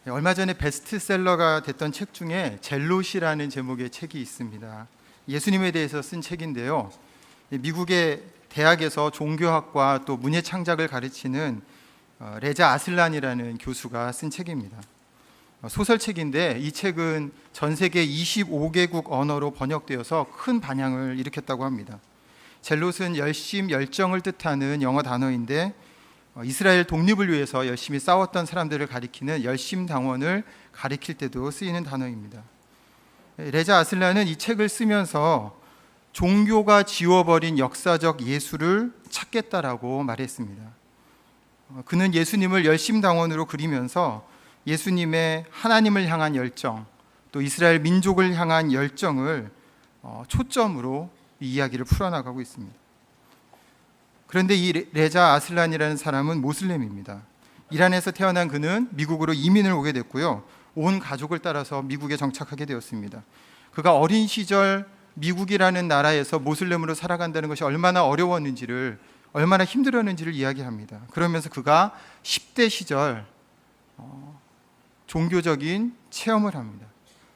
얼마 전에 베스트셀러가 됐던 책 중에 젤롯이라는 제목의 책이 있습니다. 예수님에 대해서 쓴 책인데요. 미국의 대학에서 종교학과 또 문예 창작을 가르치는 레자 아슬란이라는 교수가 쓴 책입니다. 소설책인데 이 책은 전 세계 25개국 언어로 번역되어서 큰 반향을 일으켰다고 합니다. 젤롯은 열심, 열정을 뜻하는 영어 단어인데 이스라엘 독립을 위해서 열심히 싸웠던 사람들을 가리키는 열심당원을 가리킬 때도 쓰이는 단어입니다. 레자 아슬란은 이 책을 쓰면서 종교가 지워버린 역사적 예수를 찾겠다라고 말했습니다. 그는 예수님을 열심당원으로 그리면서 예수님의 하나님을 향한 열정, 또 이스라엘 민족을 향한 열정을 초점으로 이 이야기를 풀어나가고 있습니다. 그런데 이 레자 아슬란이라는 사람은 모슬렘입니다. 이란에서 태어난 그는 미국으로 이민을 오게 됐고요. 온 가족을 따라서 미국에 정착하게 되었습니다. 그가 어린 시절 미국이라는 나라에서 모슬렘으로 살아간다는 것이 얼마나 어려웠는지를, 얼마나 힘들었는지를 이야기합니다. 그러면서 그가 10대 시절 종교적인 체험을 합니다.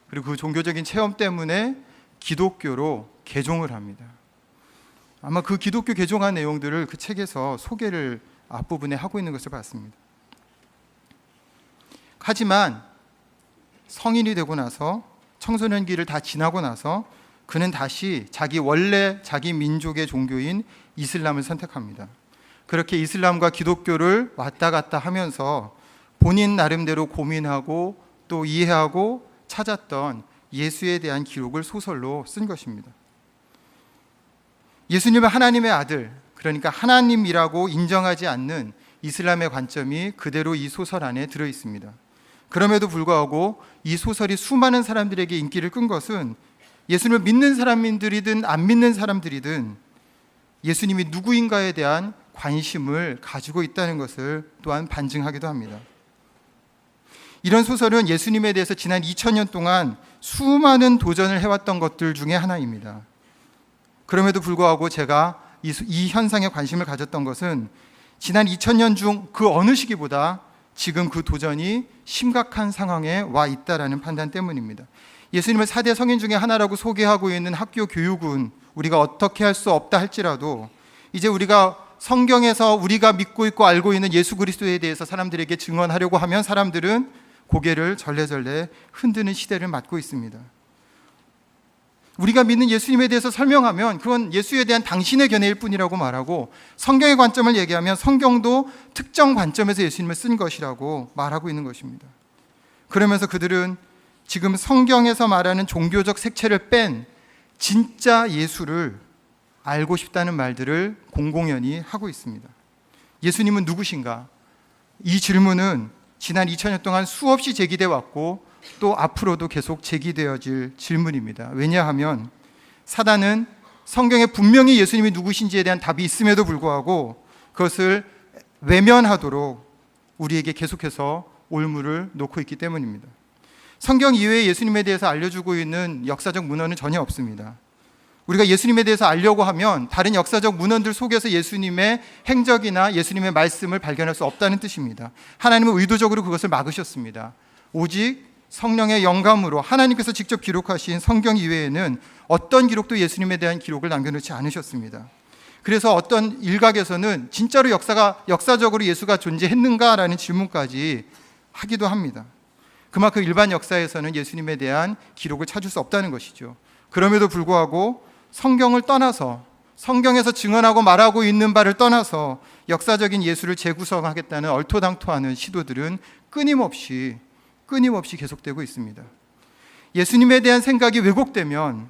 그리고 그 종교적인 체험 때문에 기독교로 개종을 합니다. 아마 그 기독교 개종한 내용들을 그 책에서 소개를 앞부분에 하고 있는 것을 봤습니다. 하지만 성인이 되고 나서 청소년기를 다 지나고 나서 그는 다시 자기 민족의 종교인 이슬람을 선택합니다. 그렇게 이슬람과 기독교를 왔다 갔다 하면서 본인 나름대로 고민하고 또 이해하고 찾았던 예수에 대한 기록을 소설로 쓴 것입니다. 예수님은 하나님의 아들, 그러니까 하나님이라고 인정하지 않는 이슬람의 관점이 그대로 이 소설 안에 들어 있습니다. 그럼에도 불구하고 이 소설이 수많은 사람들에게 인기를 끈 것은 예수님을 믿는 사람들이든 안 믿는 사람들이든 예수님이 누구인가에 대한 관심을 가지고 있다는 것을 또한 반증하기도 합니다. 이런 소설은 예수님에 대해서 지난 2000년 동안 수많은 도전을 해왔던 것들 중에 하나입니다. 그럼에도 불구하고 제가 이 현상에 관심을 가졌던 것은 지난 2000년 중 그 어느 시기보다 지금 그 도전이 심각한 상황에 와 있다라는 판단 때문입니다. 예수님을 4대 성인 중에 하나라고 소개하고 있는 학교 교육은 우리가 어떻게 할 수 없다 할지라도 이제 우리가 성경에서 우리가 믿고 있고 알고 있는 예수 그리스도에 대해서 사람들에게 증언하려고 하면 사람들은 고개를 절레절레 흔드는 시대를 맞고 있습니다. 우리가 믿는 예수님에 대해서 설명하면 그건 예수에 대한 당신의 견해일 뿐이라고 말하고, 성경의 관점을 얘기하면 성경도 특정 관점에서 예수님을 쓴 것이라고 말하고 있는 것입니다. 그러면서 그들은 지금 성경에서 말하는 종교적 색채를 뺀 진짜 예수를 알고 싶다는 말들을 공공연히 하고 있습니다. 예수님은 누구신가? 이 질문은 지난 2000년 동안 수없이 제기돼 왔고 또 앞으로도 계속 제기되어질 질문입니다. 왜냐하면 사단은 성경에 분명히 예수님이 누구신지에 대한 답이 있음에도 불구하고 그것을 외면하도록 우리에게 계속해서 올무를 놓고 있기 때문입니다. 성경 이외에 예수님에 대해서 알려주고 있는 역사적 문헌은 전혀 없습니다. 우리가 예수님에 대해서 알려고 하면 다른 역사적 문헌들 속에서 예수님의 행적이나 예수님의 말씀을 발견할 수 없다는 뜻입니다. 하나님은 의도적으로 그것을 막으셨습니다. 오직 성령의 영감으로 하나님께서 직접 기록하신 성경 이외에는 어떤 기록도 예수님에 대한 기록을 남겨놓지 않으셨습니다. 그래서 어떤 일각에서는 진짜로 역사적으로 예수가 존재했는가라는 질문까지 하기도 합니다. 그만큼 일반 역사에서는 예수님에 대한 기록을 찾을 수 없다는 것이죠. 그럼에도 불구하고 성경을 떠나서, 성경에서 증언하고 말하고 있는 바를 떠나서 역사적인 예수를 재구성하겠다는 얼토당토하는 시도들은 끊임없이 계속되고 있습니다. 예수님에 대한 생각이 왜곡되면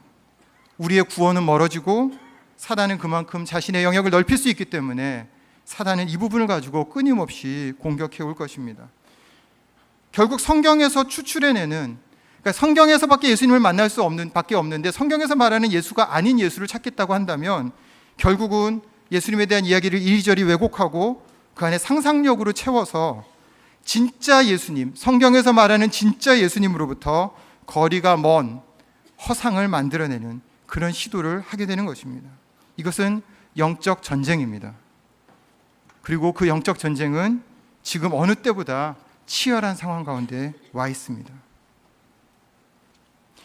우리의 구원은 멀어지고 사단은 그만큼 자신의 영역을 넓힐 수 있기 때문에 사단은 이 부분을 가지고 끊임없이 공격해 올 것입니다. 결국 성경에서 추출해내는, 그러니까 성경에서밖에 예수님을 만날 수 없는데 성경에서 말하는 예수가 아닌 예수를 찾겠다고 한다면 결국은 예수님에 대한 이야기를 이리저리 왜곡하고 그 안에 상상력으로 채워서 진짜 예수님, 성경에서 말하는 진짜 예수님으로부터 거리가 먼 허상을 만들어내는 그런 시도를 하게 되는 것입니다. 이것은 영적 전쟁입니다. 그리고 그 영적 전쟁은 지금 어느 때보다 치열한 상황 가운데 와 있습니다.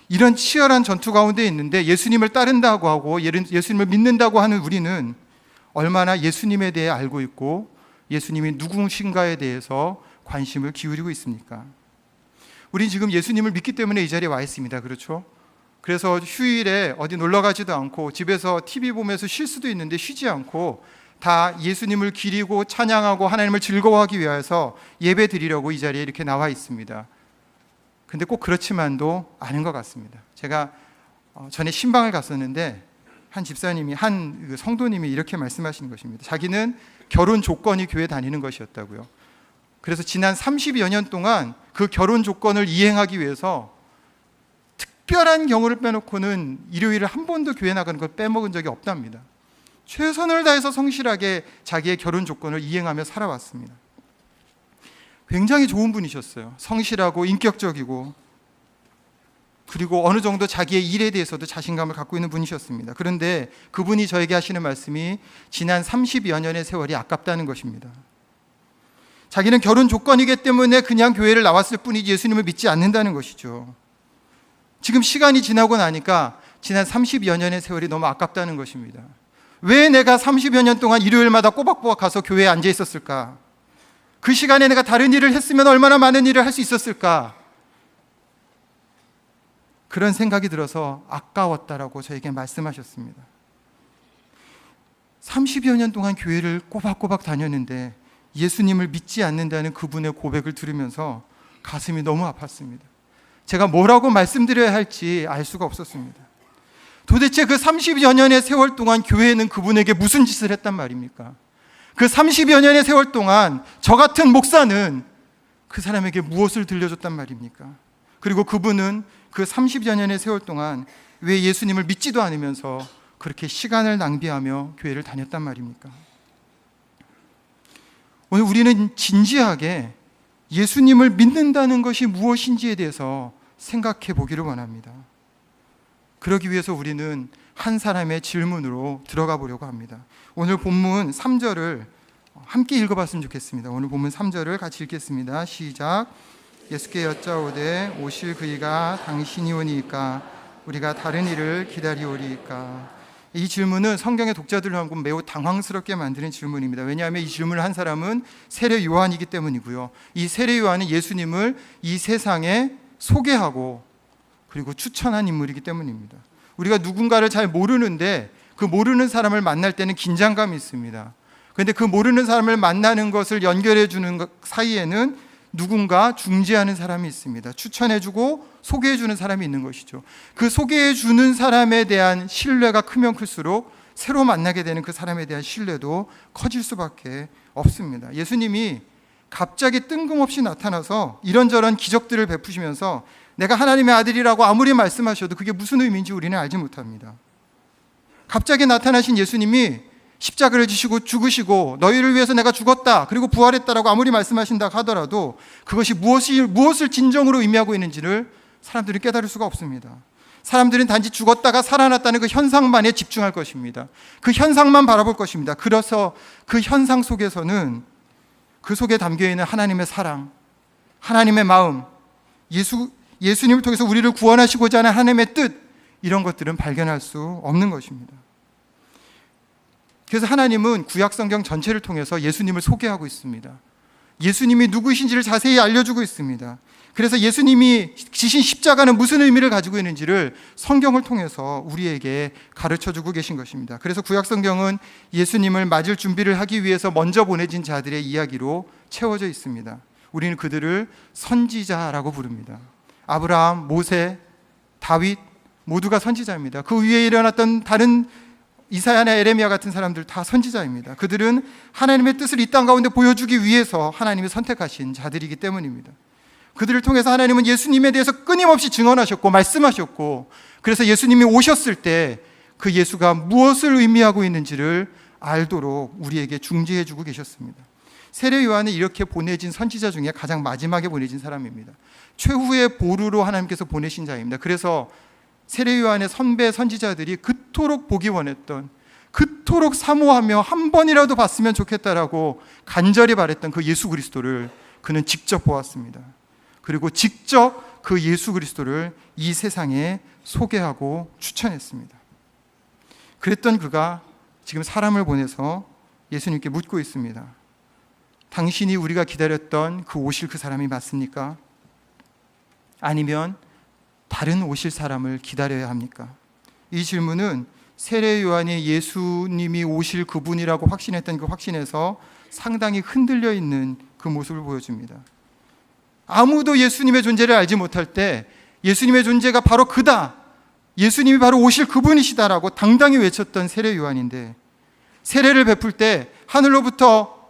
이런 치열한 전투 가운데 있는데 예수님을 따른다고 하고 예수님을 믿는다고 하는 우리는 얼마나 예수님에 대해 알고 있고 예수님이 누구신가에 대해서 관심을 기울이고 있습니까? 우린 지금 예수님을 믿기 때문에 이 자리에 와 있습니다. 그렇죠? 그래서 휴일에 어디 놀러 가지도 않고 집에서 TV 보면서 쉴 수도 있는데 쉬지 않고 다 예수님을 기리고 찬양하고 하나님을 즐거워하기 위해서 예배 드리려고 이 자리에 이렇게 나와 있습니다. 근데 꼭 그렇지만도 않은 것 같습니다. 제가 전에 신방을 갔었는데 한 집사님이, 한 성도님이 이렇게 말씀하시는 것입니다. 자기는 결혼 조건이 교회 다니는 것이었다고요. 그래서 지난 30여 년 동안 그 결혼 조건을 이행하기 위해서 특별한 경우를 빼놓고는 일요일을 한 번도 교회 나가는 걸 빼먹은 적이 없답니다. 최선을 다해서 성실하게 자기의 결혼 조건을 이행하며 살아왔습니다. 굉장히 좋은 분이셨어요. 성실하고 인격적이고, 그리고 어느 정도 자기의 일에 대해서도 자신감을 갖고 있는 분이셨습니다. 그런데 그분이 저에게 하시는 말씀이 지난 30여 년의 세월이 아깝다는 것입니다. 자기는 결혼 조건이기 때문에 그냥 교회를 나왔을 뿐이지 예수님을 믿지 않는다는 것이죠. 지금 시간이 지나고 나니까 지난 30여 년의 세월이 너무 아깝다는 것입니다. 왜 내가 30여 년 동안 일요일마다 꼬박꼬박 가서 교회에 앉아 있었을까? 그 시간에 내가 다른 일을 했으면 얼마나 많은 일을 할 수 있었을까? 그런 생각이 들어서 아까웠다라고 저에게 말씀하셨습니다. 30여 년 동안 교회를 꼬박꼬박 다녔는데 예수님을 믿지 않는다는 그분의 고백을 들으면서 가슴이 너무 아팠습니다. 제가 뭐라고 말씀드려야 할지 알 수가 없었습니다. 도대체 그 30여 년의 세월 동안 교회는 그분에게 무슨 짓을 했단 말입니까? 그 30여 년의 세월 동안 저 같은 목사는 그 사람에게 무엇을 들려줬단 말입니까? 그리고 그분은 그 30여 년의 세월 동안 왜 예수님을 믿지도 않으면서 그렇게 시간을 낭비하며 교회를 다녔단 말입니까? 오늘 우리는 진지하게 예수님을 믿는다는 것이 무엇인지에 대해서 생각해 보기를 원합니다. 그러기 위해서 우리는 한 사람의 질문으로 들어가 보려고 합니다. 오늘 본문 3절을 함께 읽어봤으면 좋겠습니다. 오늘 본문 3절을 같이 읽겠습니다. 시작. 예수께 여짜오되 오실 그이가 당신이 오니까 우리가 다른 일을 기다리오리까? 이 질문은 성경의 독자들을 하고 매우 당황스럽게 만드는 질문입니다. 왜냐하면 이 질문을 한 사람은 세례 요한이기 때문이고요. 이 세례 요한은 예수님을 이 세상에 소개하고 그리고 추천한 인물이기 때문입니다. 우리가 누군가를 잘 모르는데 그 모르는 사람을 만날 때는 긴장감이 있습니다. 그런데 그 모르는 사람을 만나는 것을 연결해 주는 사이에는 누군가 중재하는 사람이 있습니다. 추천해주고 소개해주는 사람이 있는 것이죠. 그 소개해주는 사람에 대한 신뢰가 크면 클수록 새로 만나게 되는 그 사람에 대한 신뢰도 커질 수밖에 없습니다. 예수님이 갑자기 뜬금없이 나타나서 이런저런 기적들을 베푸시면서 내가 하나님의 아들이라고 아무리 말씀하셔도 그게 무슨 의미인지 우리는 알지 못합니다. 갑자기 나타나신 예수님이 십자가를 지시고 죽으시고 너희를 위해서 내가 죽었다 그리고 부활했다라고 아무리 말씀하신다 하더라도 그것이 무엇을 진정으로 의미하고 있는지를 사람들이 깨달을 수가 없습니다. 사람들은 단지 죽었다가 살아났다는 그 현상만에 집중할 것입니다. 그 현상만 바라볼 것입니다. 그래서 그 현상 속에서는 그 속에 담겨있는 하나님의 사랑, 하나님의 마음, 예수님을 통해서 우리를 구원하시고자 하는 하나님의 뜻, 이런 것들은 발견할 수 없는 것입니다. 그래서 하나님은 구약성경 전체를 통해서 예수님을 소개하고 있습니다. 예수님이 누구신지를 자세히 알려주고 있습니다. 그래서 예수님이 지신 십자가는 무슨 의미를 가지고 있는지를 성경을 통해서 우리에게 가르쳐주고 계신 것입니다. 그래서 구약성경은 예수님을 맞을 준비를 하기 위해서 먼저 보내진 자들의 이야기로 채워져 있습니다. 우리는 그들을 선지자라고 부릅니다. 아브라함, 모세, 다윗 모두가 선지자입니다. 그 위에 일어났던 다른 이사야나 에레미야 같은 사람들 다 선지자입니다. 그들은 하나님의 뜻을 이 땅 가운데 보여주기 위해서 하나님이 선택하신 자들이기 때문입니다. 그들을 통해서 하나님은 예수님에 대해서 끊임없이 증언하셨고 말씀하셨고, 그래서 예수님이 오셨을 때 그 예수가 무엇을 의미하고 있는지를 알도록 우리에게 중지해 주고 계셨습니다. 세례 요한은 이렇게 보내진 선지자 중에 가장 마지막에 보내진 사람입니다. 최후의 보루로 하나님께서 보내신 자입니다. 그래서 세례 요한의 선배 선지자들이 그토록 보기 원했던, 그토록 사모하며 한 번이라도 봤으면 좋겠다라고 간절히 바랬던 그 예수 그리스도를 그는 직접 보았습니다. 그리고 직접 그 예수 그리스도를 이 세상에 소개하고 추천했습니다. 그랬던 그가 지금 사람을 보내서 예수님께 묻고 있습니다. 당신이 우리가 기다렸던 그 오실 그 사람이 맞습니까? 아니면 다른 오실 사람을 기다려야 합니까? 이 질문은 세례 요한이 예수님이 오실 그분이라고 확신했던 그 확신에서 상당히 흔들려 있는 그 모습을 보여줍니다. 아무도 예수님의 존재를 알지 못할 때 예수님의 존재가 바로 그다, 예수님이 바로 오실 그분이시다라고 당당히 외쳤던 세례 요한인데, 세례를 베풀 때 하늘로부터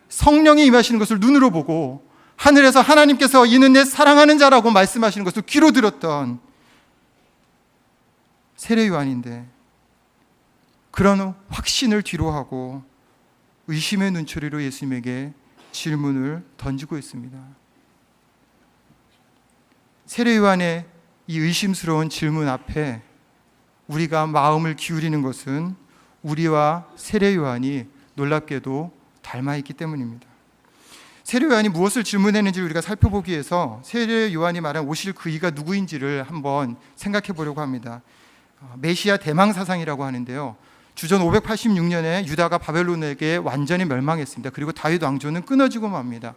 성령이 임하시는 것을 눈으로 보고 하늘에서 하나님께서 이는 내 사랑하는 자라고 말씀하시는 것을 귀로 들었던 세례 요한인데, 그런 확신을 뒤로하고 의심의 눈초리로 예수님에게 질문을 던지고 있습니다. 세례 요한의 이 의심스러운 질문 앞에 우리가 마음을 기울이는 것은 우리와 세례 요한이 놀랍게도 닮아 있기 때문입니다. 세례 요한이 무엇을 질문했는지 우리가 살펴보기 위해서 세례 요한이 말한 오실 그 이가 누구인지를 한번 생각해 보려고 합니다. 메시아 대망 사상이라고 하는데요, 주전 586년에 유다가 바벨론에게 완전히 멸망했습니다. 그리고 다윗 왕조는 끊어지고 맙니다.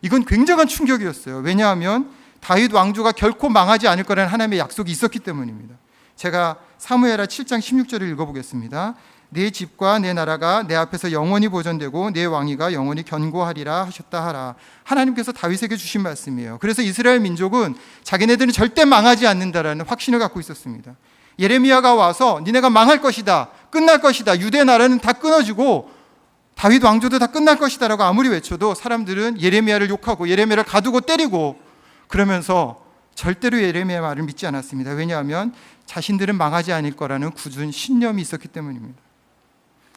이건 굉장한 충격이었어요. 왜냐하면 다윗 왕조가 결코 망하지 않을 거라는 하나님의 약속이 있었기 때문입니다. 제가 사무엘하 7장 16절을 읽어보겠습니다. 내 집과 내 나라가 내 앞에서 영원히 보존되고 내 왕위가 영원히 견고하리라 하셨다 하라. 하나님께서 다윗에게 주신 말씀이에요. 그래서 이스라엘 민족은 자기네들은 절대 망하지 않는다라는 확신을 갖고 있었습니다. 예레미야가 와서 니네가 망할 것이다, 끝날 것이다, 유대 나라는 다 끊어지고 다윗 왕조도 다 끝날 것이다 라고 아무리 외쳐도 사람들은 예레미야를 욕하고 예레미야를 가두고 때리고 그러면서 절대로 예레미야 말을 믿지 않았습니다. 왜냐하면 자신들은 망하지 않을 거라는 굳은 신념이 있었기 때문입니다.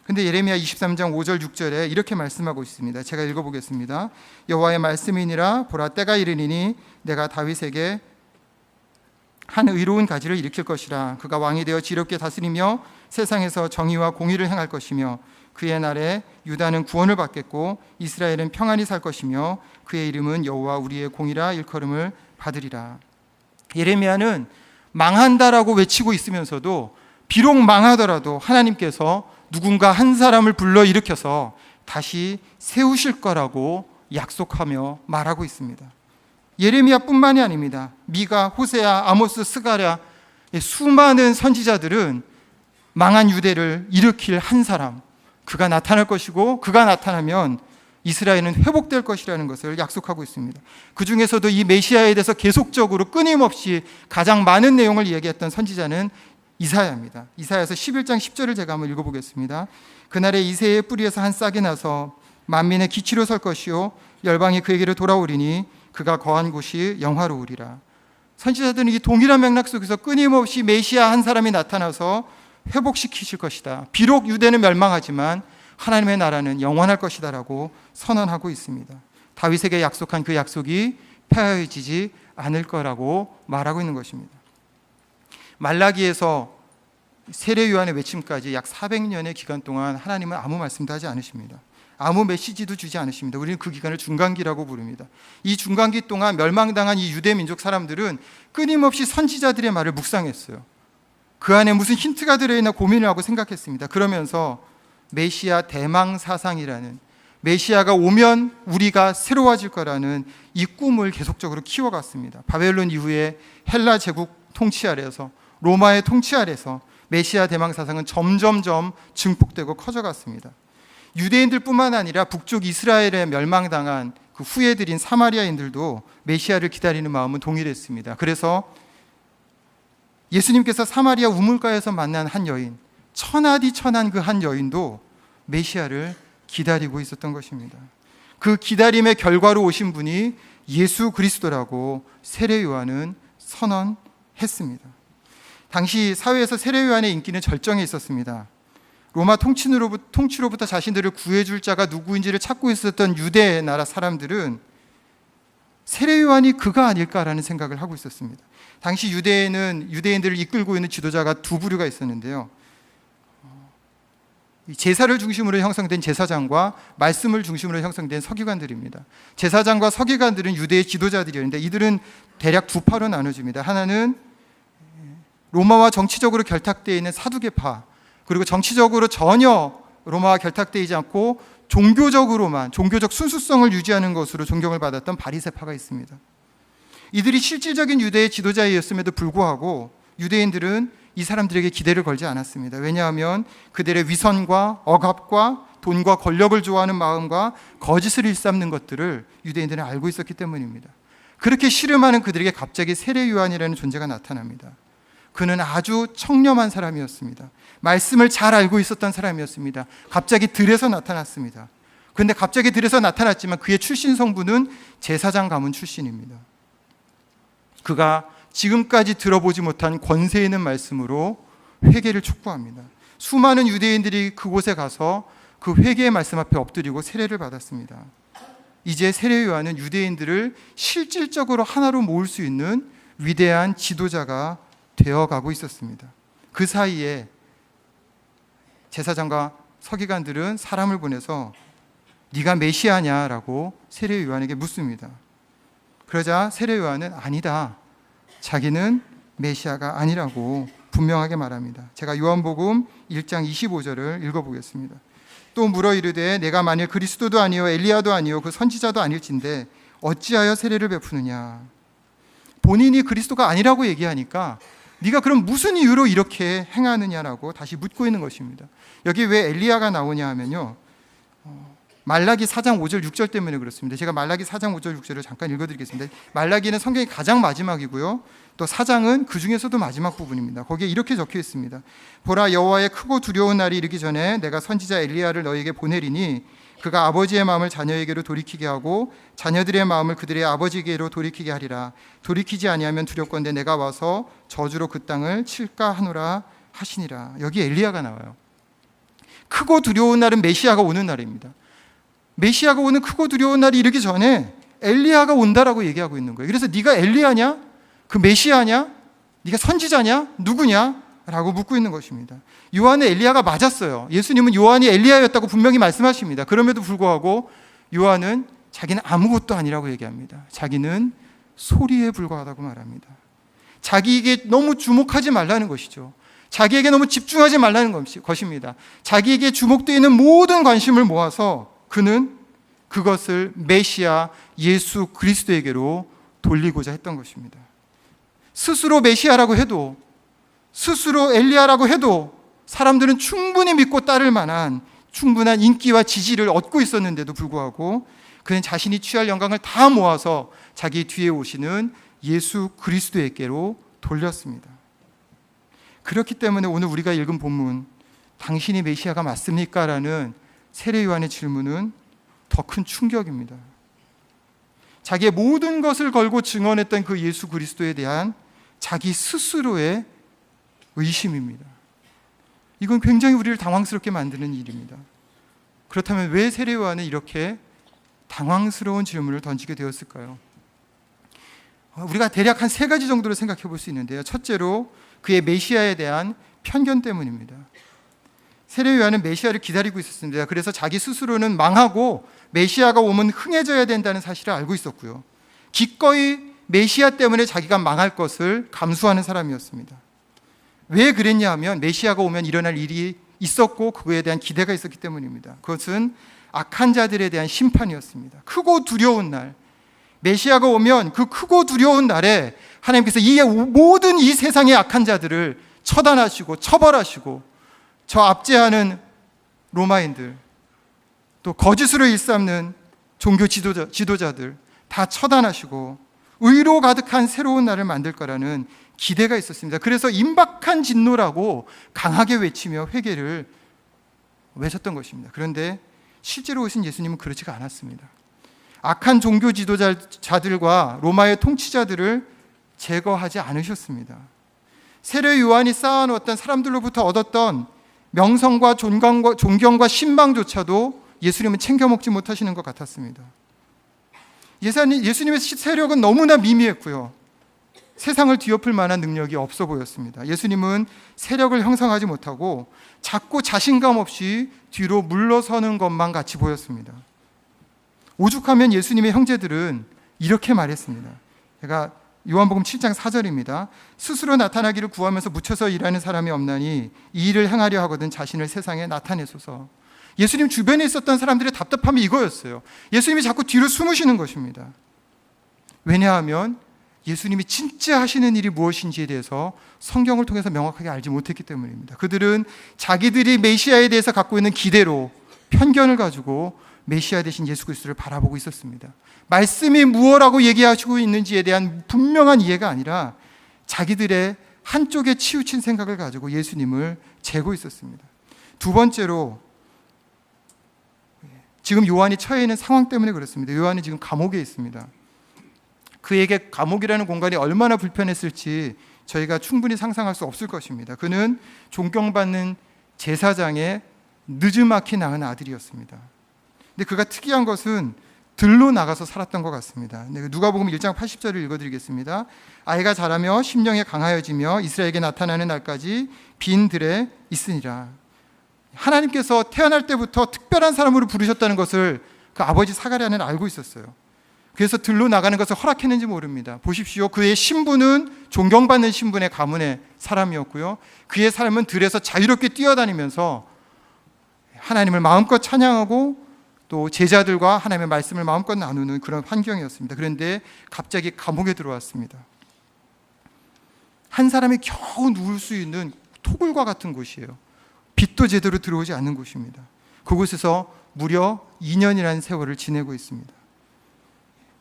근데 예레미야 23장 5절 6절에 이렇게 말씀하고 있습니다. 제가 읽어보겠습니다. 여호와의 말씀이니라, 보라 때가 이르리니 내가 다윗에게 한 의로운 가지를 일으킬 것이라. 그가 왕이 되어 지롭게 다스리며 세상에서 정의와 공의를 행할 것이며 그의 날에 유다는 구원을 받겠고 이스라엘은 평안히 살 것이며 그의 이름은 여호와 우리의 공이라 일컬음을 받으리라. 예레미야는 망한다라고 외치고 있으면서도 비록 망하더라도 하나님께서 누군가 한 사람을 불러 일으켜서 다시 세우실 거라고 약속하며 말하고 있습니다. 예레미야뿐만이 아닙니다. 미가, 호세아, 아모스, 스가랴, 수많은 선지자들은 망한 유대를 일으킬 한 사람, 그가 나타날 것이고 그가 나타나면 이스라엘은 회복될 것이라는 것을 약속하고 있습니다. 그 중에서도 이 메시아에 대해서 계속적으로 끊임없이 가장 많은 내용을 이야기했던 선지자는 이사야입니다. 이사야서 11장 10절을 제가 한번 읽어보겠습니다. 그날에 이새의 뿌리에서 한 싹이 나서 만민의 기치로 설 것이요 열방이 그에게로 돌아오리니 그가 거한 곳이 영화로우리라. 선지자들은 이 동일한 맥락 속에서 끊임없이 메시아 한 사람이 나타나서 회복시키실 것이다. 비록 유대는 멸망하지만 하나님의 나라는 영원할 것이다 라고 선언하고 있습니다. 다윗에게 약속한 그 약속이 폐하여지지 않을 거라고 말하고 있는 것입니다. 말라기에서 세례 요한의 외침까지 약 400년의 기간 동안 하나님은 아무 말씀도 하지 않으십니다. 아무 메시지도 주지 않으십니다. 우리는 그 기간을 중간기라고 부릅니다. 이 중간기 동안 멸망당한 이 유대 민족 사람들은 끊임없이 선지자들의 말을 묵상했어요. 그 안에 무슨 힌트가 들어있나 고민을 하고 생각했습니다. 그러면서 메시아 대망 사상이라는, 메시아가 오면 우리가 새로워질 거라는 이 꿈을 계속적으로 키워갔습니다. 바벨론 이후에 헬라 제국 통치 아래에서, 로마의 통치 아래에서 메시아 대망 사상은 점점점 증폭되고 커져갔습니다. 유대인들뿐만 아니라 북쪽 이스라엘에 멸망당한 그 후예들인 사마리아인들도 메시아를 기다리는 마음은 동일했습니다. 그래서 예수님께서 사마리아 우물가에서 만난 한 여인, 천하디 천한 그 한 여인도 메시아를 기다리고 있었던 것입니다. 그 기다림의 결과로 오신 분이 예수 그리스도라고 세례 요한은 선언했습니다. 당시 사회에서 세례 요한의 인기는 절정에 있었습니다. 로마 통치로부터 자신들을 구해줄 자가 누구인지를 찾고 있었던 유대 나라 사람들은 세례 요한이 그가 아닐까라는 생각을 하고 있었습니다. 당시 유대인들을 이끌고 있는 지도자가 두 부류가 있었는데요. 제사를 중심으로 형성된 제사장과 말씀을 중심으로 형성된 서기관들입니다. 제사장과 서기관들은 유대의 지도자들이었는데 이들은 대략 두 파로 나눠집니다. 하나는 로마와 정치적으로 결탁되어 있는 사두개파, 그리고 정치적으로 전혀 로마와 결탁되어 있지 않고 종교적으로만 종교적 순수성을 유지하는 것으로 존경을 받았던 바리새파가 있습니다. 이들이 실질적인 유대의 지도자였음에도 불구하고 유대인들은 이 사람들에게 기대를 걸지 않았습니다. 왜냐하면 그들의 위선과 억압과 돈과 권력을 좋아하는 마음과 거짓을 일삼는 것들을 유대인들은 알고 있었기 때문입니다. 그렇게 씨름하는 그들에게 갑자기 세례 요한이라는 존재가 나타납니다. 그는 아주 청렴한 사람이었습니다. 말씀을 잘 알고 있었던 사람이었습니다. 갑자기 들에서 나타났습니다. 그런데 갑자기 들에서 나타났지만 그의 출신 성분은 제사장 가문 출신입니다. 그가 지금까지 들어보지 못한 권세 있는 말씀으로 회개를 촉구합니다. 수많은 유대인들이 그곳에 가서 그 회개의 말씀 앞에 엎드리고 세례를 받았습니다. 이제 세례 요한은 유대인들을 실질적으로 하나로 모을 수 있는 위대한 지도자가 되어가고 있었습니다. 그 사이에 제사장과 서기관들은 사람을 보내서 네가 메시아냐라고 세례 요한에게 묻습니다. 그러자 세례 요한은 아니다, 자기는 메시아가 아니라고 분명하게 말합니다. 제가 요한복음 1장 25절을 읽어보겠습니다. 또 물어 이르되 내가 만일 그리스도도 아니요 엘리야도 아니요 그 선지자도 아닐진데 어찌하여 세례를 베푸느냐. 본인이 그리스도가 아니라고 얘기하니까 네가 그럼 무슨 이유로 이렇게 행하느냐라고 다시 묻고 있는 것입니다. 여기 왜 엘리야가 나오냐 하면요, 말라기 4장 5절 6절 때문에 그렇습니다. 제가 말라기 4장 5절 6절을 잠깐 읽어드리겠습니다. 말라기는 성경의 가장 마지막이고요, 또 4장은 그 중에서도 마지막 부분입니다. 거기에 이렇게 적혀 있습니다. 보라, 여호와의 크고 두려운 날이 이르기 전에 내가 선지자 엘리야를 너희에게 보내리니 그가 아버지의 마음을 자녀에게로 돌이키게 하고 자녀들의 마음을 그들의 아버지에게로 돌이키게 하리라. 돌이키지 아니하면 두렵건대 내가 와서 저주로 그 땅을 칠까 하노라 하시니라. 여기 엘리야가 나와요. 크고 두려운 날은 메시아가 오는 날입니다. 메시아가 오는 크고 두려운 날이 이르기 전에 엘리야가 온다라고 얘기하고 있는 거예요. 그래서 네가 엘리야냐? 그 메시아냐? 네가 선지자냐? 누구냐? 라고 묻고 있는 것입니다. 요한은 엘리야가 맞았어요. 예수님은 요한이 엘리야였다고 분명히 말씀하십니다. 그럼에도 불구하고 요한은 자기는 아무것도 아니라고 얘기합니다. 자기는 소리에 불과하다고 말합니다. 자기에게 너무 주목하지 말라는 것이죠. 자기에게 너무 집중하지 말라는 것입니다. 자기에게 주목되어 있는 모든 관심을 모아서 그는 그것을 메시아 예수 그리스도에게로 돌리고자 했던 것입니다. 스스로 메시아라고 해도, 스스로 엘리야라고 해도 사람들은 충분히 믿고 따를 만한 충분한 인기와 지지를 얻고 있었는데도 불구하고 그는 자신이 취할 영광을 다 모아서 자기 뒤에 오시는 예수 그리스도에게로 돌렸습니다. 그렇기 때문에 오늘 우리가 읽은 본문, 당신이 메시아가 맞습니까? 라는 세례 요한의 질문은 더 큰 충격입니다. 자기의 모든 것을 걸고 증언했던 그 예수 그리스도에 대한 자기 스스로의 의심입니다. 이건 굉장히 우리를 당황스럽게 만드는 일입니다. 그렇다면 왜 세례 요한은 이렇게 당황스러운 질문을 던지게 되었을까요? 우리가 대략 한 3가지 정도로 생각해 볼 수 있는데요. 첫째로 그의 메시아에 대한 편견 때문입니다. 세례 요한은 메시아를 기다리고 있었습니다. 그래서 자기 스스로는 망하고 메시아가 오면 흥해져야 된다는 사실을 알고 있었고요. 기꺼이 메시아 때문에 자기가 망할 것을 감수하는 사람이었습니다. 왜 그랬냐 하면 메시아가 오면 일어날 일이 있었고 그거에 대한 기대가 있었기 때문입니다. 그것은 악한 자들에 대한 심판이었습니다. 크고 두려운 날, 메시아가 오면 그 크고 두려운 날에 하나님께서 모든 이 세상의 악한 자들을 처단하시고 처벌하시고 저 압제하는 로마인들, 또 거짓으로 일삼는 종교 지도자들 다 처단하시고 의로 가득한 새로운 날을 만들 거라는 기대가 있었습니다. 그래서 임박한 진노라고 강하게 외치며 회개를 외쳤던 것입니다. 그런데 실제로 오신 예수님은 그렇지가 않았습니다. 악한 종교 지도자들과 로마의 통치자들을 제거하지 않으셨습니다. 세례 요한이 쌓아놓았던 사람들로부터 얻었던 명성과 존경과 신방조차도 예수님은 챙겨 먹지 못하시는 것 같았습니다. 예수님의 세력은 너무나 미미했고요. 세상을 뒤엎을 만한 능력이 없어 보였습니다. 예수님은 세력을 형성하지 못하고 자꾸 자신감 없이 뒤로 물러서는 것만 같이 보였습니다. 오죽하면 예수님의 형제들은 이렇게 말했습니다. 제가 요한복음 7장 4절입니다. 스스로 나타나기를 구하면서 묻혀서 일하는 사람이 없나니 이 일을 행하려 하거든 자신을 세상에 나타내소서. 예수님 주변에 있었던 사람들의 답답함이 이거였어요. 예수님이 자꾸 뒤로 숨으시는 것입니다. 왜냐하면 예수님이 진짜 하시는 일이 무엇인지에 대해서 성경을 통해서 명확하게 알지 못했기 때문입니다. 그들은 자기들이 메시아에 대해서 갖고 있는 기대로 편견을 가지고 메시아 대신 예수 그리스도를 바라보고 있었습니다. 말씀이 무엇라고 얘기하시고 있는지에 대한 분명한 이해가 아니라 자기들의 한쪽에 치우친 생각을 가지고 예수님을 재고 있었습니다. 두 번째로, 지금 요한이 처해 있는 상황 때문에 그렇습니다. 요한이 지금 감옥에 있습니다. 그에게 감옥이라는 공간이 얼마나 불편했을지 저희가 충분히 상상할 수 없을 것입니다. 그는 존경받는 제사장의 느즈막히 낳은 아들이었습니다. 근데 그가 특이한 것은 들로 나가서 살았던 것 같습니다. 누가복음 1장 80절을 읽어드리겠습니다. 아이가 자라며 심령에 강하여지며 이스라엘에게 나타나는 날까지 빈 들에 있으니라. 하나님께서 태어날 때부터 특별한 사람으로 부르셨다는 것을 그 아버지 사가랴는 알고 있었어요. 그래서 들로 나가는 것을 허락했는지 모릅니다. 보십시오. 그의 신분은 존경받는 신분의 가문의 사람이었고요. 그의 삶은 들에서 자유롭게 뛰어다니면서 하나님을 마음껏 찬양하고 또 제자들과 하나님의 말씀을 마음껏 나누는 그런 환경이었습니다. 그런데 갑자기 감옥에 들어왔습니다. 한 사람이 겨우 누울 수 있는 토굴과 같은 곳이에요. 빛도 제대로 들어오지 않는 곳입니다. 그곳에서 무려 2년이라는 세월을 지내고 있습니다.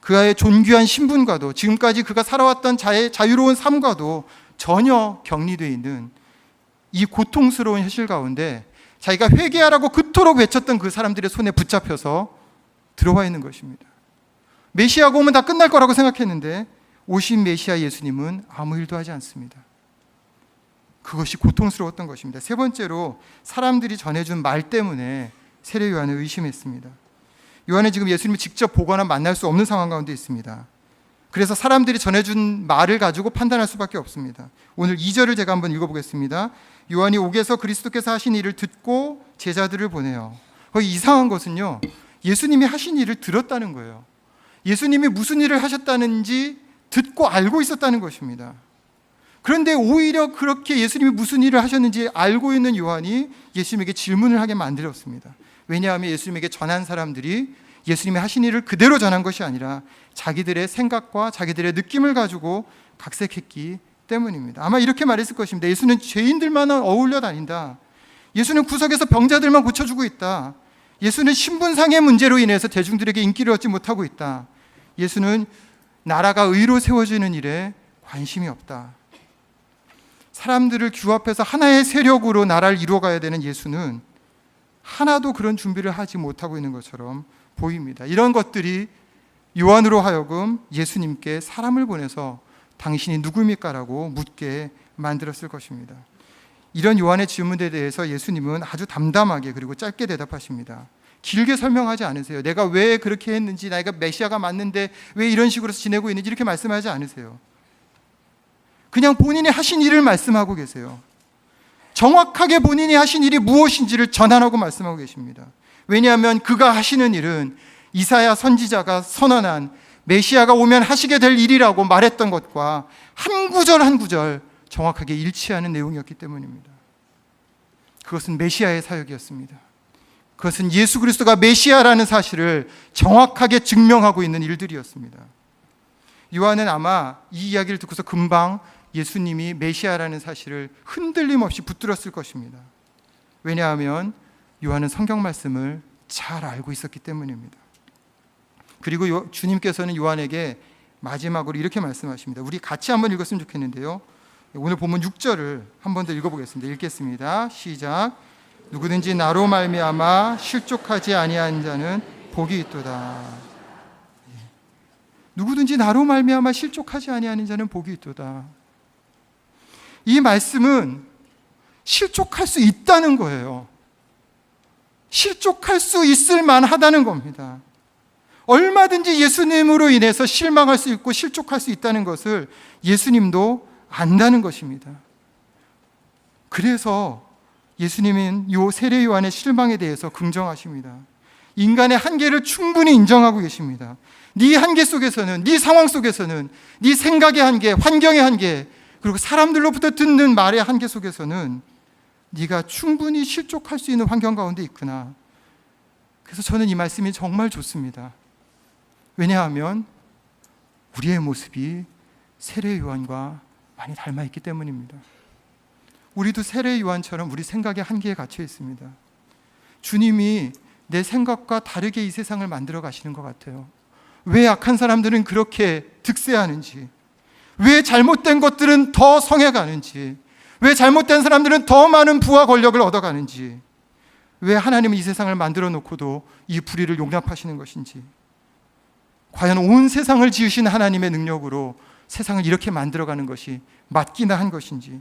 그의 존귀한 신분과도 지금까지 그가 살아왔던 자유로운 삶과도 전혀 격리되어 있는 이 고통스러운 현실 가운데 자기가 회개하라고 그토록 외쳤던 그 사람들의 손에 붙잡혀서 들어와 있는 것입니다. 메시아가 오면 다 끝날 거라고 생각했는데 오신 메시아 예수님은 아무 일도 하지 않습니다. 그것이 고통스러웠던 것입니다. 세 번째로, 사람들이 전해준 말 때문에 세례 요한을 의심했습니다. 요한은 지금 예수님을 직접 보거나 만날 수 없는 상황 가운데 있습니다. 그래서 사람들이 전해준 말을 가지고 판단할 수밖에 없습니다. 오늘 2절을 제가 한번 읽어보겠습니다. 요한이 옥에서 그리스도께서 하신 일을 듣고 제자들을 보내요. 거기 이상한 것은요, 예수님이 하신 일을 들었다는 거예요. 예수님이 무슨 일을 하셨다는지 듣고 알고 있었다는 것입니다. 그런데 오히려 그렇게 예수님이 무슨 일을 하셨는지 알고 있는 요한이 예수님에게 질문을 하게 만들었습니다. 왜냐하면 예수님에게 전한 사람들이 예수님이 하신 일을 그대로 전한 것이 아니라 자기들의 생각과 자기들의 느낌을 가지고 각색했기 때문입니다. 아마 이렇게 말했을 것입니다. 예수는 죄인들만 어울려 다닌다. 예수는 구석에서 병자들만 고쳐주고 있다. 예수는 신분상의 문제로 인해서 대중들에게 인기를 얻지 못하고 있다. 예수는 나라가 의로 세워지는 일에 관심이 없다. 사람들을 규합해서 하나의 세력으로 나라를 이루어가야 되는 예수는 하나도 그런 준비를 하지 못하고 있는 것처럼 보입니다. 이런 것들이 요한으로 하여금 예수님께 사람을 보내서 당신이 누구입니까? 라고 묻게 만들었을 것입니다. 이런 요한의 질문에 대해서 예수님은 아주 담담하게 그리고 짧게 대답하십니다. 길게 설명하지 않으세요. 내가 왜 그렇게 했는지, 내가 메시아가 맞는데 왜 이런 식으로 지내고 있는지 이렇게 말씀하지 않으세요. 그냥 본인이 하신 일을 말씀하고 계세요. 정확하게 본인이 하신 일이 무엇인지를 전하라고 말씀하고 계십니다. 왜냐하면 그가 하시는 일은 이사야 선지자가 선언한 메시아가 오면 하시게 될 일이라고 말했던 것과 한 구절 한 구절 정확하게 일치하는 내용이었기 때문입니다. 그것은 메시아의 사역이었습니다. 그것은 예수 그리스도가 메시아라는 사실을 정확하게 증명하고 있는 일들이었습니다. 요한은 아마 이 이야기를 듣고서 금방 예수님이 메시아라는 사실을 흔들림 없이 붙들었을 것입니다. 왜냐하면 요한은 성경 말씀을 잘 알고 있었기 때문입니다. 그리고 주님께서는 요한에게 마지막으로 이렇게 말씀하십니다. 우리 같이 한번 읽었으면 좋겠는데요. 오늘 본문 6절을 한 번 더 읽어보겠습니다. 읽겠습니다. 시작. 누구든지 나로 말미암아 실족하지 아니한 자는 복이 있도다. 누구든지 나로 말미암아 실족하지 아니하는 자는 복이 있도다. 이 말씀은 실족할 수 있다는 거예요. 실족할 수 있을 만하다는 겁니다. 얼마든지 예수님으로 인해서 실망할 수 있고 실족할 수 있다는 것을 예수님도 안다는 것입니다. 그래서 예수님은 이 세례 요한의 실망에 대해서 긍정하십니다. 인간의 한계를 충분히 인정하고 계십니다. 네 한계 속에서는, 네 상황 속에서는, 네 생각의 한계, 환경의 한계, 그리고 사람들로부터 듣는 말의 한계 속에서는 네가 충분히 실족할 수 있는 환경 가운데 있구나. 그래서 저는 이 말씀이 정말 좋습니다. 왜냐하면 우리의 모습이 세례 요한과 많이 닮아 있기 때문입니다. 우리도 세례 요한처럼 우리 생각의 한계에 갇혀 있습니다. 주님이 내 생각과 다르게 이 세상을 만들어 가시는 것 같아요. 왜 악한 사람들은 그렇게 득세하는지, 왜 잘못된 것들은 더 성해가는지, 왜 잘못된 사람들은 더 많은 부와 권력을 얻어가는지, 왜 하나님은 이 세상을 만들어 놓고도 이 불의를 용납하시는 것인지, 과연 온 세상을 지으신 하나님의 능력으로 세상을 이렇게 만들어가는 것이 맞기나 한 것인지,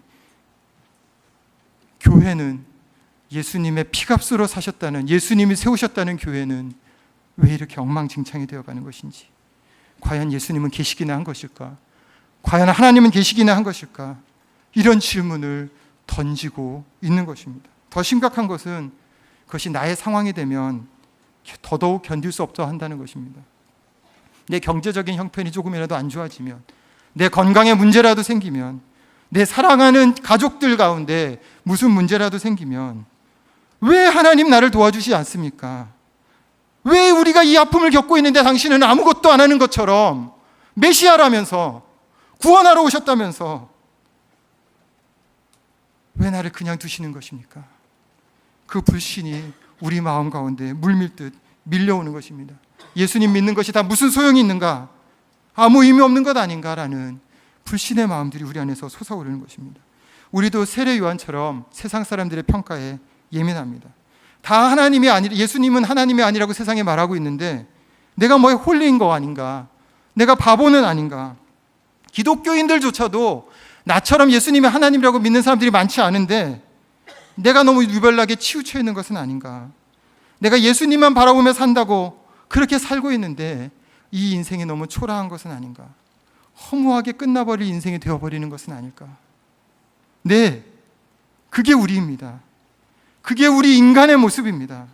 교회는 예수님의 피값으로 사셨다는, 예수님이 세우셨다는 교회는 왜 이렇게 엉망진창이 되어가는 것인지, 과연 예수님은 계시기나 한 것일까, 과연 하나님은 계시기나 한 것일까, 이런 질문을 던지고 있는 것입니다. 더 심각한 것은 그것이 나의 상황이 되면 더더욱 견딜 수 없어 한다는 것입니다. 내 경제적인 형편이 조금이라도 안 좋아지면, 내 건강에 문제라도 생기면, 내 사랑하는 가족들 가운데 무슨 문제라도 생기면 왜 하나님 나를 도와주지 않습니까? 왜 우리가 이 아픔을 겪고 있는데 당신은 아무것도 안 하는 것처럼, 메시아라면서 구원하러 오셨다면서 왜 나를 그냥 두시는 것입니까? 그 불신이 우리 마음 가운데 물밀듯 밀려오는 것입니다. 예수님 믿는 것이 다 무슨 소용이 있는가? 아무 의미 없는 것 아닌가라는 불신의 마음들이 우리 안에서 솟아오르는 것입니다. 우리도 세례 요한처럼 세상 사람들의 평가에 예민합니다. 다 하나님이 아니, 예수님은 하나님이 아니라고 세상에 말하고 있는데 내가 뭐에 홀린 거 아닌가? 내가 바보는 아닌가? 기독교인들조차도 나처럼 예수님이 하나님이라고 믿는 사람들이 많지 않은데 내가 너무 유별나게 치우쳐 있는 것은 아닌가? 내가 예수님만 바라보며 산다고 그렇게 살고 있는데 이 인생이 너무 초라한 것은 아닌가? 허무하게 끝나버릴 인생이 되어버리는 것은 아닐까? 네, 그게 우리입니다. 그게 우리 인간의 모습입니다.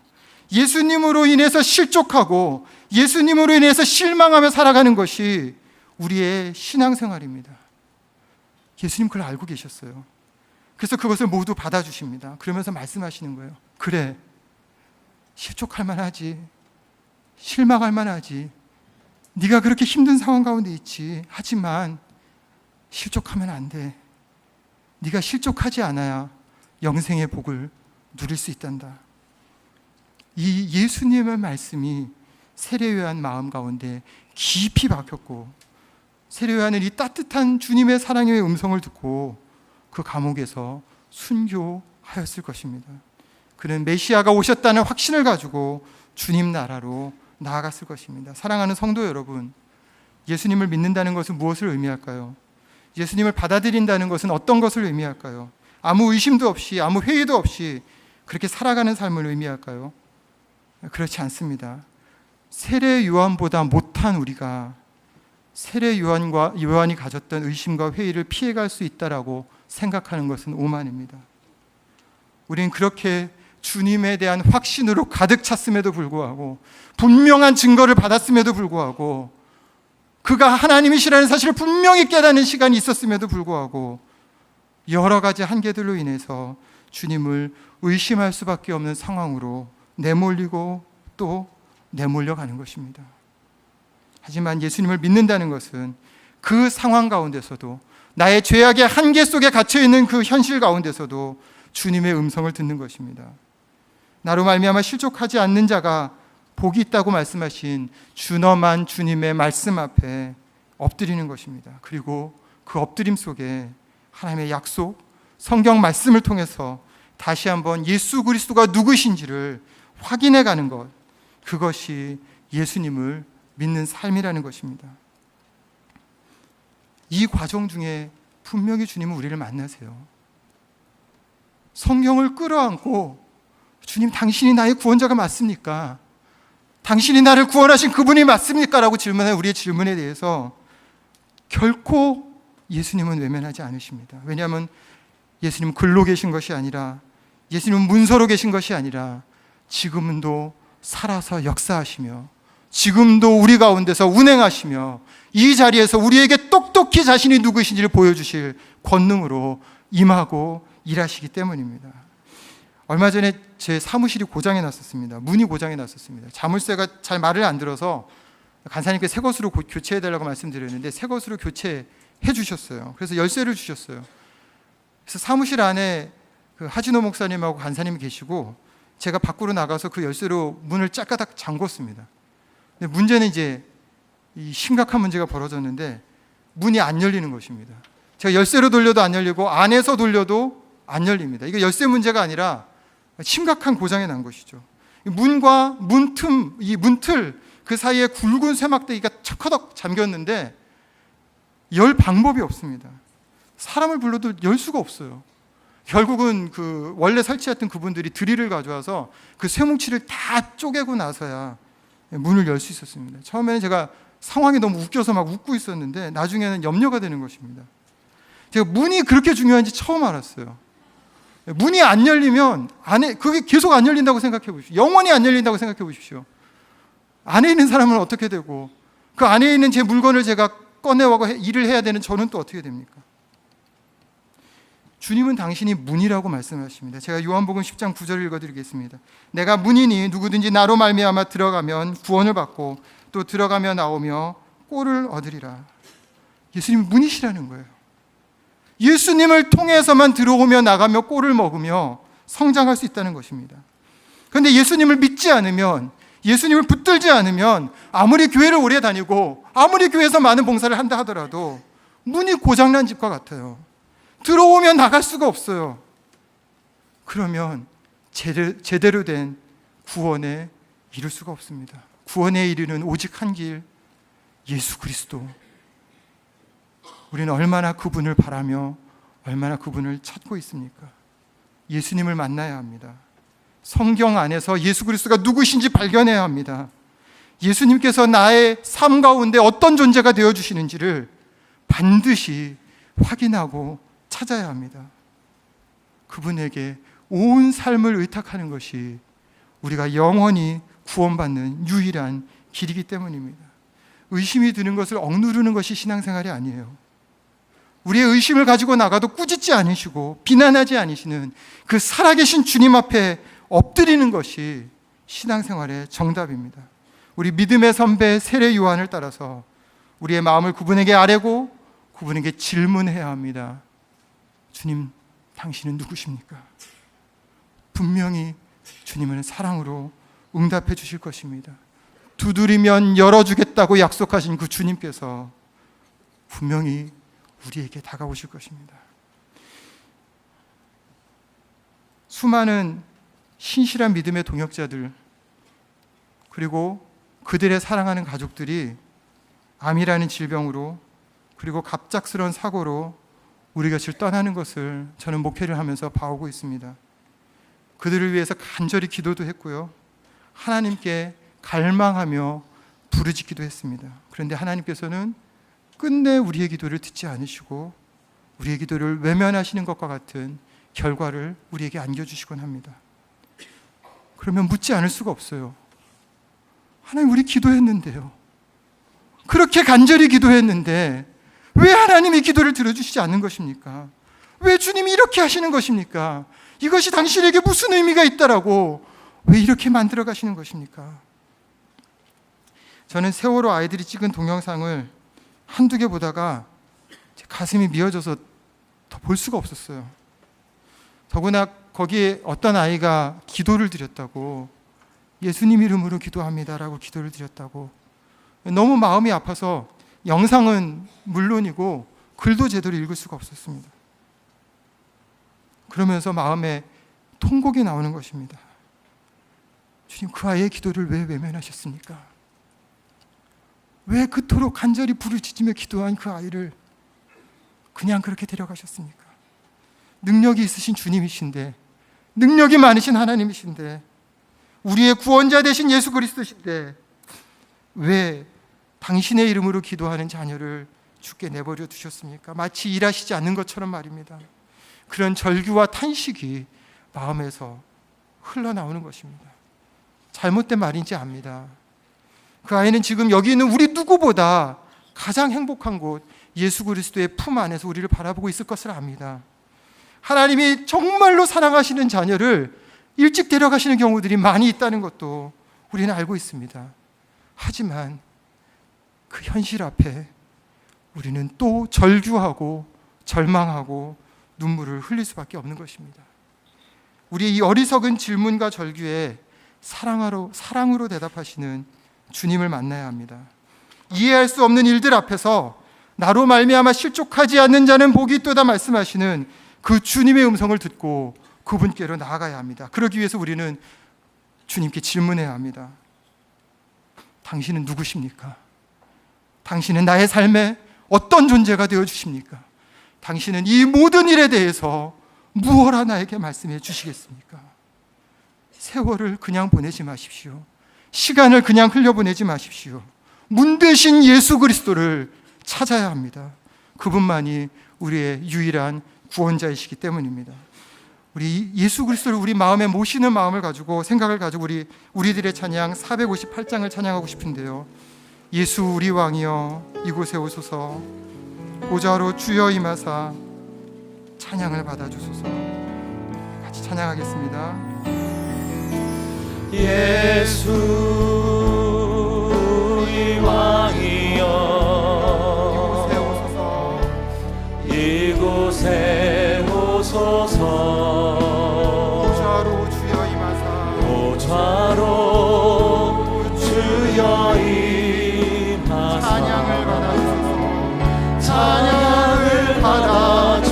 예수님으로 인해서 실족하고 예수님으로 인해서 실망하며 살아가는 것이 우리의 신앙생활입니다. 예수님 그걸 알고 계셨어요. 그래서 그것을 모두 받아주십니다. 그러면서 말씀하시는 거예요. 그래, 실족할 만하지, 실망할 만하지, 네가 그렇게 힘든 상황 가운데 있지. 하지만 실족하면 안 돼. 네가 실족하지 않아야 영생의 복을 누릴 수 있단다. 이 예수님의 말씀이 세례 요한 마음 가운데 깊이 박혔고, 세례 요한은 이 따뜻한 주님의 사랑의 음성을 듣고 그 감옥에서 순교하였을 것입니다. 그는 메시아가 오셨다는 확신을 가지고 주님 나라로 나아갔을 것입니다. 사랑하는 성도 여러분, 예수님을 믿는다는 것은 무엇을 의미할까요? 예수님을 받아들인다는 것은 어떤 것을 의미할까요? 아무 의심도 없이, 아무 회의도 없이 그렇게 살아가는 삶을 의미할까요? 그렇지 않습니다. 세례 요한보다 못한 우리가 세례 요한이 가졌던 의심과 회의를 피해갈 수 있다라고 생각하는 것은 오만입니다. 우리는 그렇게 주님에 대한 확신으로 가득 찼음에도 불구하고, 분명한 증거를 받았음에도 불구하고, 그가 하나님이시라는 사실을 분명히 깨닫는 시간이 있었음에도 불구하고 여러 가지 한계들로 인해서 주님을 의심할 수밖에 없는 상황으로 내몰리고 또 내몰려가는 것입니다. 하지만 예수님을 믿는다는 것은 그 상황 가운데서도, 나의 죄악의 한계 속에 갇혀있는 그 현실 가운데서도 주님의 음성을 듣는 것입니다. 나로 말미암아 실족하지 않는 자가 복이 있다고 말씀하신 준엄한 주님의 말씀 앞에 엎드리는 것입니다. 그리고 그 엎드림 속에 하나님의 약속, 성경 말씀을 통해서 다시 한번 예수 그리스도가 누구신지를 확인해 가는 것, 그것이 예수님을 믿는 삶이라는 것입니다. 이 과정 중에 분명히 주님은 우리를 만나세요. 성경을 끌어안고, 주님 당신이 나의 구원자가 맞습니까? 당신이 나를 구원하신 그분이 맞습니까? 라고 질문한 우리의 질문에 대해서 결코 예수님은 외면하지 않으십니다. 왜냐하면 예수님은 글로 계신 것이 아니라, 예수님은 문서로 계신 것이 아니라 지금도 살아서 역사하시며 지금도 우리 가운데서 운행하시며 이 자리에서 우리에게 똑똑히 자신이 누구신지를 보여주실 권능으로 임하고 일하시기 때문입니다. 얼마 전에 제 사무실이 고장이 났었습니다. 문이 고장이 났었습니다. 자물쇠가 잘 말을 안 들어서 간사님께 새 것으로 교체해달라고 말씀드렸는데 새 것으로 교체해 주셨어요. 그래서 열쇠를 주셨어요. 그래서 사무실 안에 그 하진호 목사님하고 간사님이 계시고 제가 밖으로 나가서 그 열쇠로 문을 짝가닥 잠궜습니다. 근데 문제는 이제 이 심각한 문제가 벌어졌는데 문이 안 열리는 것입니다. 제가 열쇠로 돌려도 안 열리고 안에서 돌려도 안 열립니다. 이게 열쇠 문제가 아니라 심각한 고장이 난 것이죠. 문과 문틈, 이 문틀 그 사이에 굵은 쇠막대기가 척커덕 잠겼는데 열 방법이 없습니다. 사람을 불러도 열 수가 없어요. 결국은 그 원래 설치했던 그분들이 드릴을 가져와서 그 쇠뭉치를 다 쪼개고 나서야 문을 열 수 있었습니다. 처음에는 제가 상황이 너무 웃겨서 막 웃고 있었는데 나중에는 염려가 되는 것입니다. 제가 문이 그렇게 중요한지 처음 알았어요. 문이 안 열리면 안에 그게 계속 안 열린다고 생각해 보십시오. 영원히 안 열린다고 생각해 보십시오. 안에 있는 사람은 어떻게 되고 그 안에 있는 제 물건을 제가 꺼내와고 일을 해야 되는 저는 또 어떻게 됩니까? 주님은 당신이 문이라고 말씀하십니다. 제가 요한복음 10장 9절을 읽어드리겠습니다. 내가 문이니 누구든지 나로 말미암아 들어가면 구원을 받고 또 들어가며 나오며 꼴을 얻으리라. 예수님이 문이시라는 거예요. 예수님을 통해서만 들어오며 나가며 꼴을 먹으며 성장할 수 있다는 것입니다. 그런데 예수님을 믿지 않으면, 예수님을 붙들지 않으면 아무리 교회를 오래 다니고 아무리 교회에서 많은 봉사를 한다 하더라도 문이 고장난 집과 같아요. 들어오면 나갈 수가 없어요. 그러면 제대로 된 구원에 이룰 수가 없습니다. 구원에 이르는 오직 한 길, 예수 그리스도. 우리는 얼마나 그분을 바라며 얼마나 그분을 찾고 있습니까? 예수님을 만나야 합니다. 성경 안에서 예수 그리스도가 누구신지 발견해야 합니다. 예수님께서 나의 삶 가운데 어떤 존재가 되어주시는지를 반드시 확인하고 찾아야 합니다. 그분에게 온 삶을 의탁하는 것이 우리가 영원히 구원받는 유일한 길이기 때문입니다. 의심이 드는 것을 억누르는 것이 신앙생활이 아니에요. 우리의 의심을 가지고 나가도 꾸짖지 않으시고 비난하지 않으시는 그 살아계신 주님 앞에 엎드리는 것이 신앙생활의 정답입니다. 우리 믿음의 선배 세례 요한을 따라서 우리의 마음을 그분에게 아뢰고 그분에게 질문해야 합니다. 주님, 당신은 누구십니까? 분명히 주님은 사랑으로 응답해 주실 것입니다. 두드리면 열어주겠다고 약속하신 그 주님께서 분명히 우리에게 다가오실 것입니다. 수많은 신실한 믿음의 동역자들, 그리고 그들의 사랑하는 가족들이 암이라는 질병으로, 그리고 갑작스러운 사고로 우리 곁을 떠나는 것을 저는 목회를 하면서 봐오고 있습니다. 그들을 위해서 간절히 기도도 했고요, 하나님께 갈망하며 부르짖기도 했습니다. 그런데 하나님께서는 끝내 우리의 기도를 듣지 않으시고 우리의 기도를 외면하시는 것과 같은 결과를 우리에게 안겨주시곤 합니다. 그러면 묻지 않을 수가 없어요. 하나님, 우리 기도했는데요, 그렇게 간절히 기도했는데 왜 하나님이 기도를 들어주시지 않는 것입니까? 왜 주님이 이렇게 하시는 것입니까? 이것이 당신에게 무슨 의미가 있다라고 왜 이렇게 만들어 가시는 것입니까? 저는 세월호 아이들이 찍은 동영상을 한두 개 보다가 제 가슴이 미어져서 더 볼 수가 없었어요. 더구나 거기에 어떤 아이가 기도를 드렸다고, 예수님 이름으로 기도합니다라고 기도를 드렸다고, 너무 마음이 아파서 영상은 물론이고 글도 제대로 읽을 수가 없었습니다. 그러면서 마음에 통곡이 나오는 것입니다. 주님, 그 아이의 기도를 왜 외면하셨습니까? 왜 그토록 간절히 부르짖으며 기도한 그 아이를 그냥 그렇게 데려가셨습니까? 능력이 있으신 주님이신데, 능력이 많으신 하나님이신데 우리의 구원자 되신 예수 그리스도신데 왜 당신의 이름으로 기도하는 자녀를 주께 내버려 두셨습니까? 마치 일하시지 않는 것처럼 말입니다. 그런 절규와 탄식이 마음에서 흘러나오는 것입니다. 잘못된 말인지 압니다. 그 아이는 지금 여기 있는 우리 누구보다 가장 행복한 곳 예수 그리스도의 품 안에서 우리를 바라보고 있을 것을 압니다. 하나님이 정말로 사랑하시는 자녀를 일찍 데려가시는 경우들이 많이 있다는 것도 우리는 알고 있습니다. 하지만 그 현실 앞에 우리는 또 절규하고 절망하고 눈물을 흘릴 수밖에 없는 것입니다. 우리의 이 어리석은 질문과 절규에 사랑으로 대답하시는 주님을 만나야 합니다. 이해할 수 없는 일들 앞에서 나로 말미암아 실족하지 않는 자는 복이 있도다 말씀하시는 그 주님의 음성을 듣고 그분께로 나아가야 합니다. 그러기 위해서 우리는 주님께 질문해야 합니다. 당신은 누구십니까? 당신은 나의 삶에 어떤 존재가 되어 주십니까? 당신은 이 모든 일에 대해서 무엇라 나에게 말씀해 주시겠습니까? 세월을 그냥 보내지 마십시오. 시간을 그냥 흘려보내지 마십시오. 문대신 예수 그리스도를 찾아야 합니다. 그분만이 우리의 유일한 구원자이시기 때문입니다. 우리 예수 그리스도를 우리 마음에 모시는 마음을 가지고 생각을 가지고 우리들의 찬양 458장을 찬양하고 싶은데요. 예수 우리 왕이여 이곳에 오소서, 보좌로 주여 임하사 찬양을 받아주소서. 같이 찬양하겠습니다. 예수 우리 왕이여 이곳에 오소서, 보좌로 주여 임하사 찬양을 받아주소서. 찬양을 받아주소서.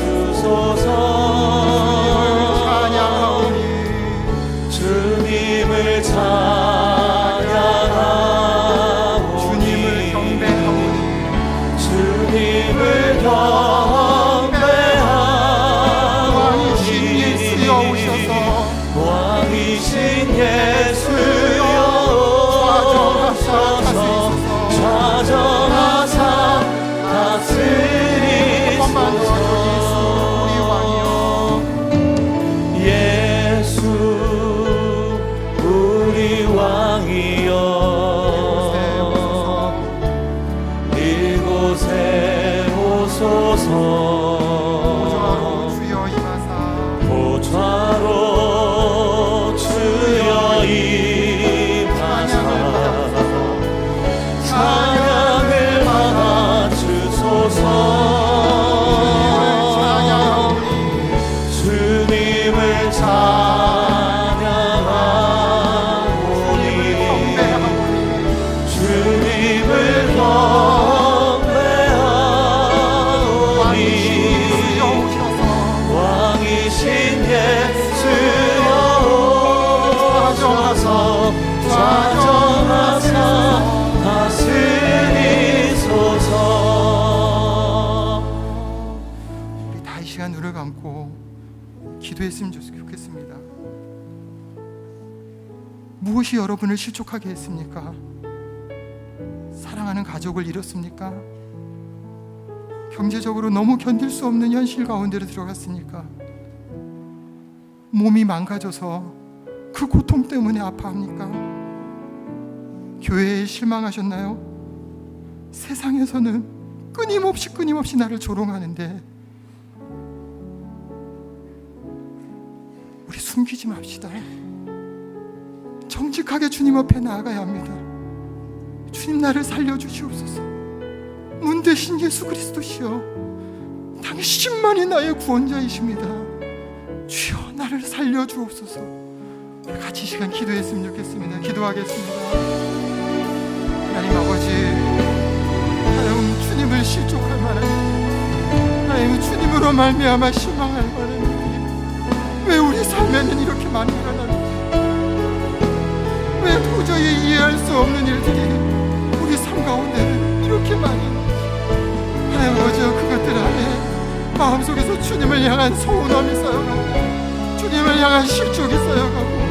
주님을 찬양하오니 주님을 경배하오니 주님을 경배하오니 예수여 오셔서 왕이신 예수여 좌정하사 다스리소서. 예수 우리 왕이여 이곳에 오소서. 보좌로 주여 임하사 찬양을 받아주소서. 주님을 찬양하오니 주님을 경배하오니 왕이신 예수여 오셔서 좌정하사 다스리소서. 우리 다 이 시간 눈을 감고 기도했으면 좋겠습니다. 무엇이 여러분을 실족하게 했습니까? 사랑하는 가족을 잃었습니까? 경제적으로 너무 견딜 수 없는 현실 가운데로 들어갔습니까? 몸이 망가져서 그 고통 때문에 아파합니까? 교회에 실망하셨나요? 세상에서는 끊임없이 나를 조롱하는데 우리 숨기지 맙시다. 정직하게 주님 앞에 나아가야 합니다. 주님 나를 살려주시옵소서. 문대신 예수 그리스도시여 당신만이 나의 구원자이십니다. 주여 나를 살려주옵소서. 같이 시간 기도했으면 좋겠습니다. 기도하겠습니다. 하나님 아버지, 하나님 주님을 실족할 만한 하나님 주님으로 말미암아 실망할 만한 왜 우리 삶에는 이렇게 많이 일어나는지, 왜 도저히 이해할 수 없는 일들이 우리 삶 가운데는 이렇게 많이 있는지 하나님 아버지, 그것들 안에 마음속에서 주님을 향한 서운함이 쌓여가고 주님을 향한 실족이 쌓여가고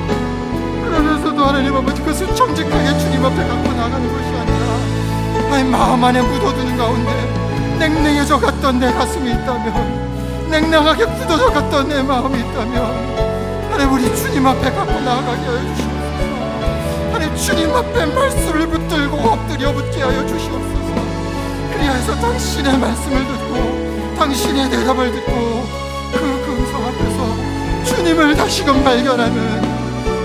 그런 그러면서도 하나님 아버지 그것을 정직하게 주님 앞에 갖고 나가는 것이 아니라 하나님 마음 안에 묻어두는 가운데 냉랭해져 갔던 내 가슴이 있다면, 냉랭하게 굳어져 갔던 내 마음이 있다면 하나님 우리 주님 앞에 갖고 나아가게 하여 주시옵소서. 하나님 주님 앞에 말씀을 붙들고 엎드려 붙게 하여 주시옵소서. 그리하여서 당신의 말씀을 듣고 당신의 대답을 듣고 그 음성 앞에서 주님을 다시금 발견하는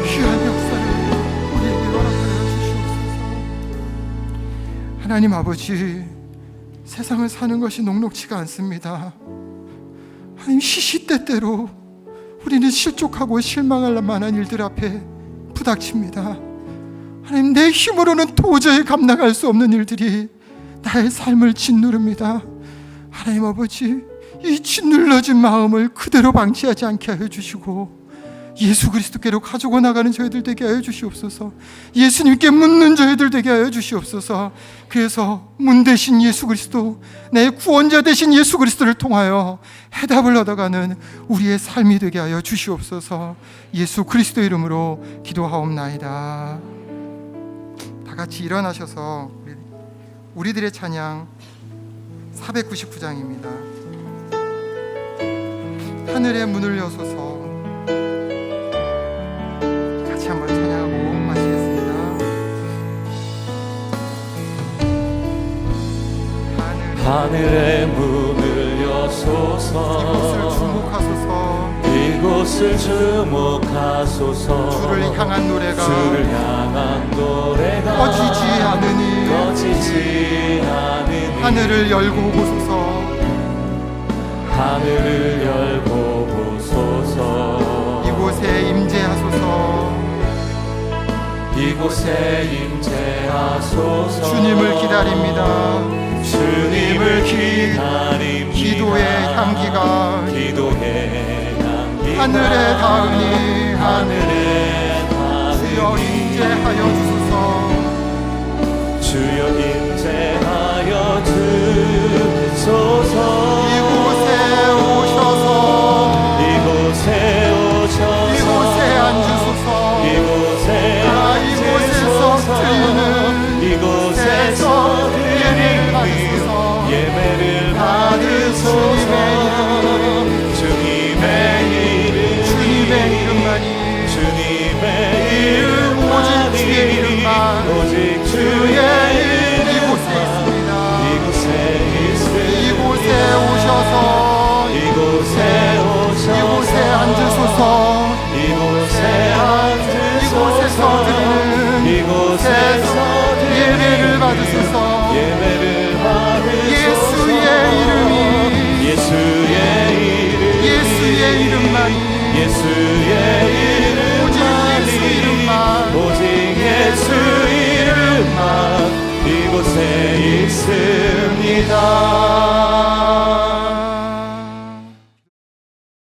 귀한 역사를 우리에게 허락하여 주시옵소서. 하나님 아버지, 세상을 사는 것이 녹록지가 않습니다. 하나님 시시때때로 우리는 실족하고 실망할 만한 일들 앞에 부닥칩니다. 하나님 내 힘으로는 도저히 감당할 수 없는 일들이 나의 삶을 짓누릅니다. 하나님 아버지, 이 짓눌러진 마음을 그대로 방치하지 않게 하여 주시고 예수 그리스도께로 가지고 나가는 저희들 되게 하여 주시옵소서. 예수님께 묻는 저희들 되게 하여 주시옵소서. 그래서 문 대신 예수 그리스도, 내 구원자 되신 예수 그리스도를 통하여 해답을 얻어가는 우리의 삶이 되게 하여 주시옵소서. 예수 그리스도 이름으로 기도하옵나이다. 다 같이 일어나셔서 우리들의 찬양 499장입니다. 하늘의 문을 여소서. 같이 한번 찬양하고 마치겠습니다. 하늘의 문을 여소서. 이곳을 주목하소서. 주를 향한 노래가 꺼지지 않으니 하늘을 열고 보소서. 하늘을 열고 보소서. 이곳에 임재하소서. 이곳에 임재하소서. 주님을 기다립니다. 주님을 기다립니다. 기도의 향기가 하늘에 닿으니 주여 임재하여 주소서. 주여 임재하여 주소서. 이곳에 오셔서 이곳에 앉으소서. 이곳에서 드리는 예배를 받으소서. 주님의 이름만이 오직 주의 이름만 주의 이름 이곳에 있습니다. 이곳에 오셔서 이곳에 앉으소서. 이곳에서 드리는 예배를 받으소서. 예수의 이름만이 오직 예수 이름만 이곳에 있습니다.